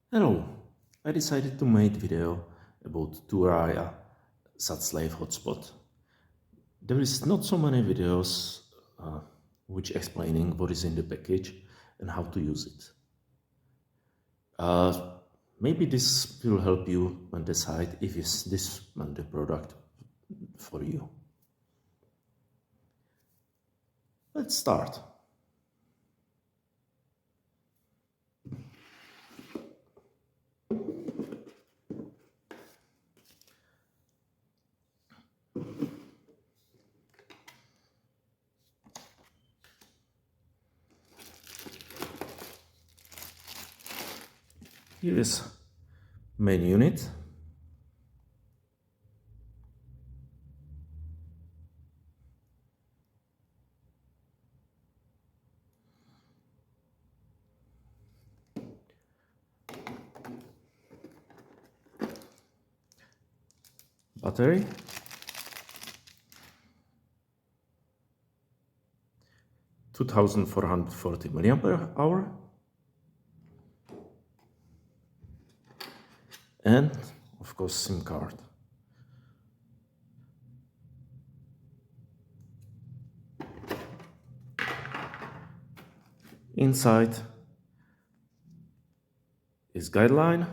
Hello, I decided to make video about Thuraya SatSleeve hotspot. There is not so many videos which explaining what is in the package and how to use it. Maybe this will help you and decide if is this one the product for you. Let's start. Here is main unit. Battery. (2440 mAh). And of course SIM card. Inside is guideline,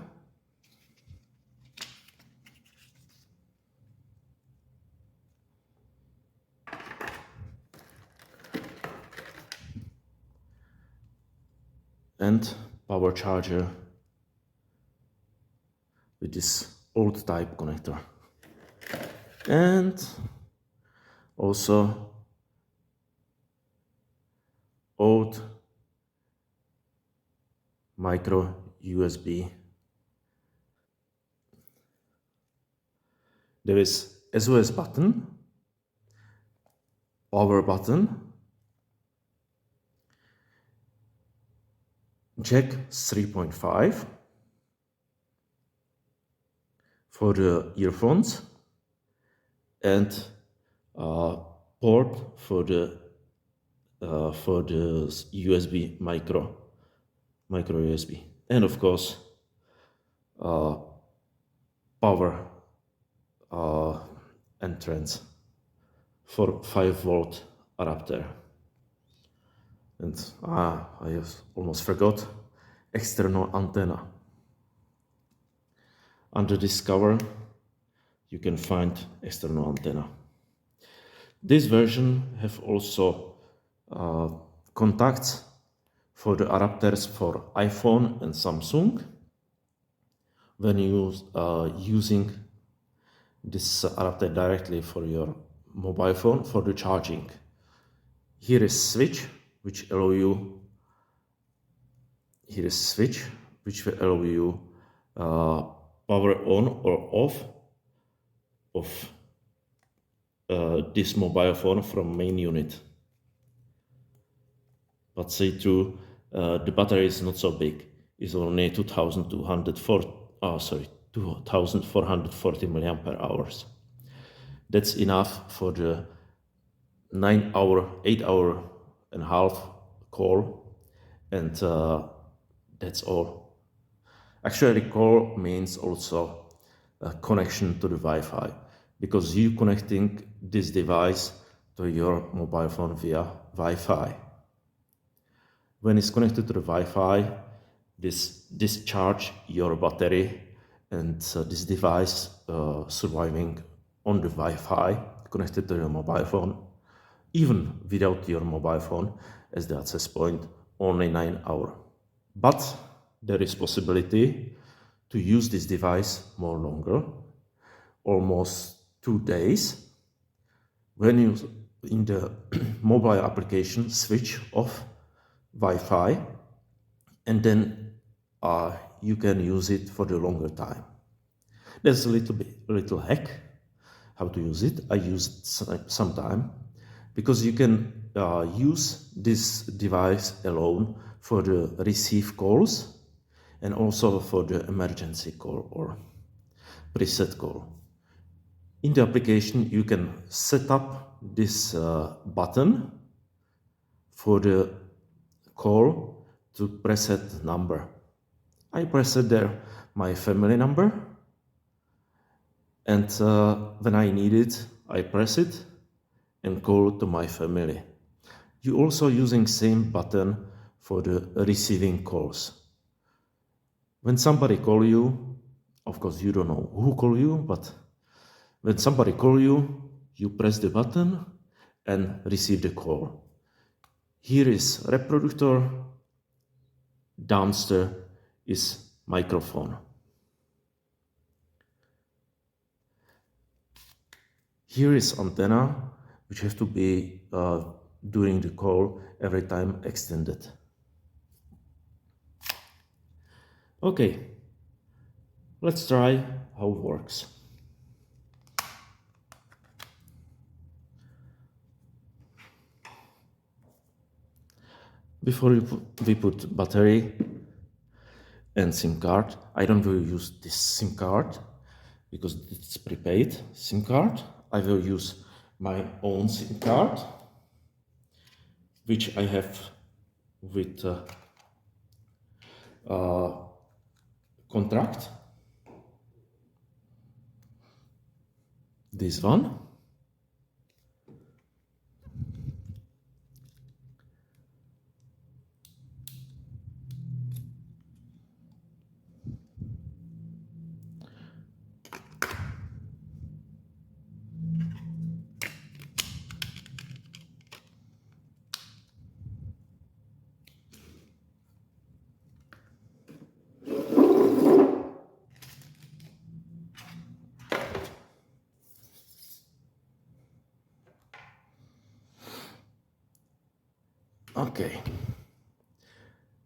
and power charger with this old type connector, and also old micro USB. There is SOS button, power button, jack 3.5 for the earphones, and port for the USB micro USB, and of course power entrance for 5-volt adapter. And I almost forgot, external antenna. Under this cover you can find external antenna. This version have also contacts for the adapters for iPhone and Samsung. When you using this adapter directly for your mobile phone for the charging, here is switch which allow you. Here is switch which will allow you power on or off of this mobile phone from main unit. But say too, the battery is not so big. It's only 2,440 mAh. That's enough for the 8-hour and a half call, and that's all. Actually, call means also a connection to the Wi-Fi, because you connecting this device to your mobile phone via Wi-Fi. When it's connected to the Wi-Fi, this discharge your battery, and this device surviving on the Wi-Fi connected to your mobile phone, even without your mobile phone as the access point, only 9 hours. But there is possibility to use this device more longer, almost 2 days, when you in the mobile application switch off Wi-Fi, and then you can use it for the longer time. There's a little hack how to use it. I used sometime, because you can use this device alone for the receive calls and also for the emergency call or preset call. In the application you can set up this button for the call to preset number. I pressed there my family number, and when I need it, I press it and call to my family. You also using same button for the receiving calls. When somebody call you, of course you don't know who call you, but when somebody call you, you press the button and receive the call. Here is reproductor, downstairs is microphone. Here is antenna, which has to be during the call every time extended. Okay, let's try how it works. Before we put battery and SIM card, I don't will use this SIM card because it's prepaid SIM card. I will use my own SIM card, which I have with contract. This one. Okay.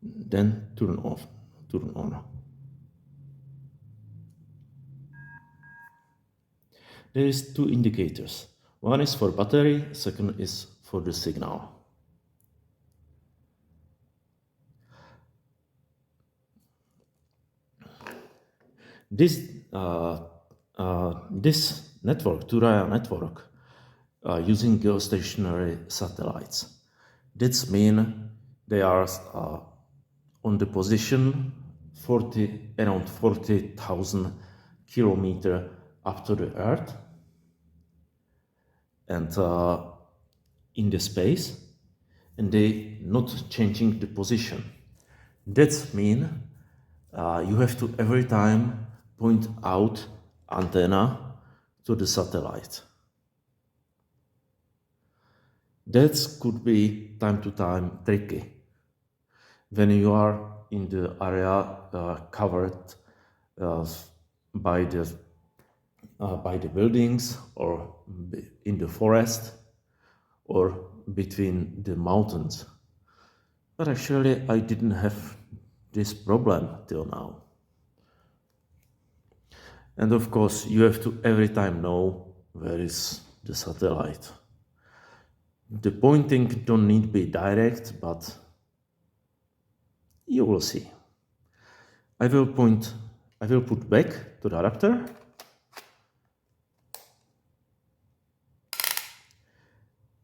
Then turn on. There is two indicators. One is for battery, second is for the signal. This network, Thuraya network, using geostationary satellites. That means they are on the position around 40,000 kilometers up to the Earth and in the space, and they not changing the position. That means you have to every time point out antenna to the satellite. That could be time to time tricky when you are in the area covered by the buildings or in the forest or between the mountains. But actually I didn't have this problem till now. And of course you have to every time know where is the satellite. The pointing don't need to be direct, but you will see. I will put back to the adapter.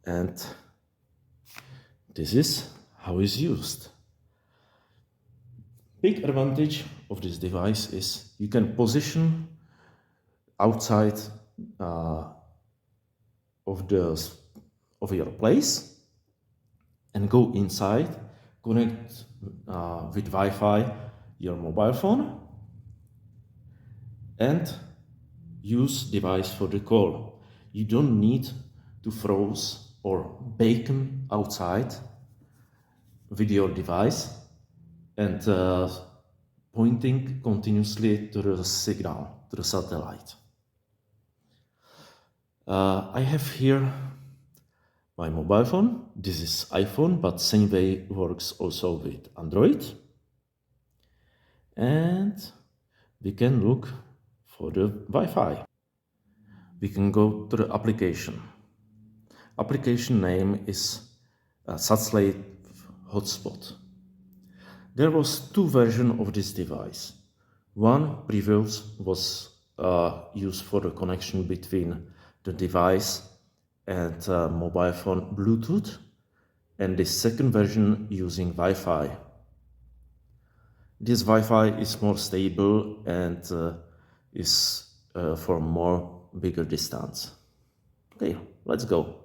And this is how it's used. Big advantage of this device is you can position outside of your place and go inside, connect with Wi-Fi your mobile phone and use device for the call. You don't need to froze or beacon outside with your device and pointing continuously to the signal, to the satellite. I have here my mobile phone. This is iPhone, but same way works also with Android. And we can look for the Wi-Fi. We can go to the application. Application name is SatSleeve Hotspot. There was two versions of this device. One previous was used for the connection between the device and mobile phone Bluetooth, and the second version using Wi-Fi. This Wi-Fi is more stable and is for more bigger distance. Okay, let's go.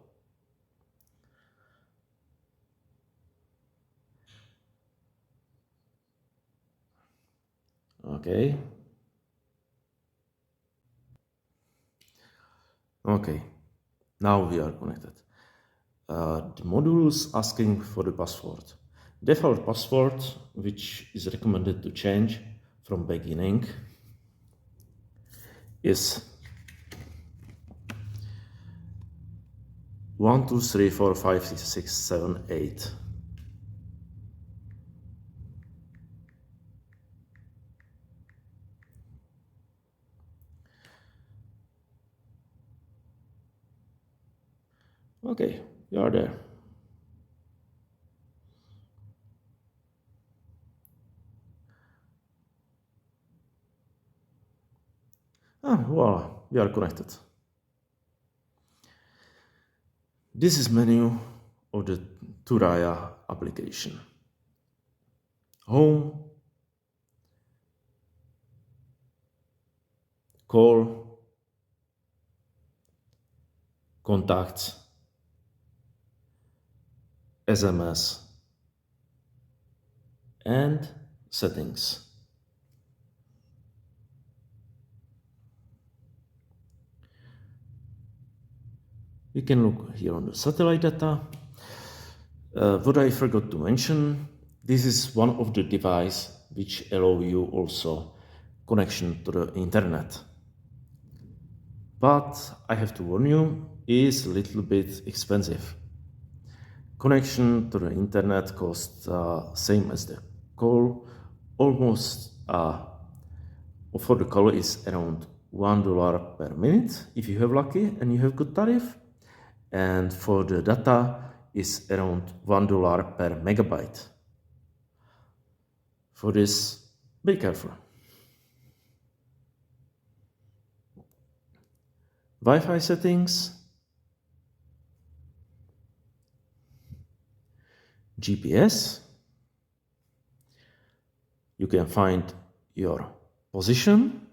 Okay. Okay, now we are connected. The module is asking for the password. Default password, which is recommended to change from beginning, is 1, 2, 3, 4, 5, 6, 7, 8. Okay, you are there. Voila, we are connected. This is menu of the Thuraya application. Home, call, contacts, SMS, and settings. You can look here on the satellite data. What I forgot to mention, this is one of the devices which allow you also connection to the internet. But I have to warn you, is a little bit expensive. Connection to the internet costs same as the call, almost for the call is around $1 per minute if you have lucky and you have good tariff, and for the data is around $1 per megabyte. For this, be careful. Wi-Fi settings, GPS. You can find your position.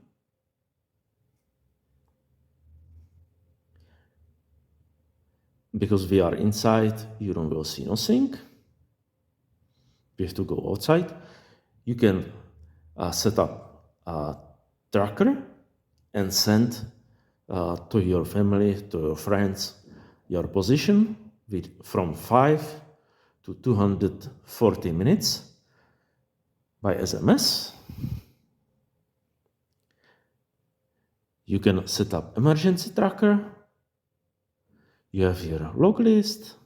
Because we are inside, you don't will see nothing. You have to go outside. You can set up a tracker and send to your family, to your friends, your position from 5 to 240 minutes by SMS. You can set up emergency tracker. You have your log list.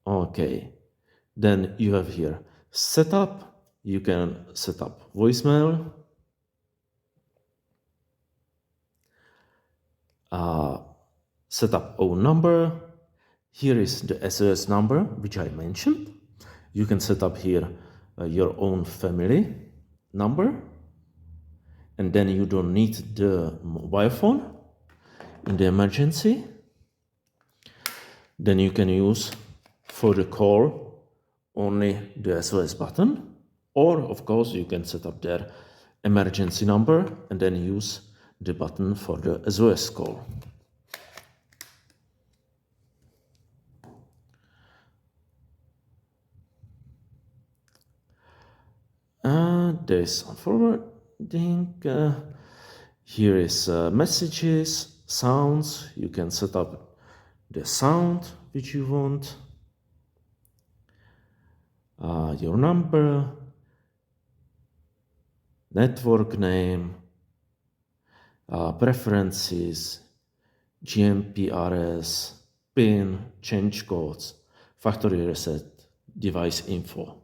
Okay, then you have here setup. You can set up voicemail. Set up own number. Here is the SOS number, which I mentioned. You can set up here your own family number. And then you don't need the mobile phone in the emergency. Then you can use for the call only the SOS button. Or, of course, you can set up their emergency number and then use the button for the SOS call. There's forwarding. Here is messages, sounds. You can set up the sound which you want. Your number, network name, preferences, GMPRS, PIN, change codes, factory reset, device info.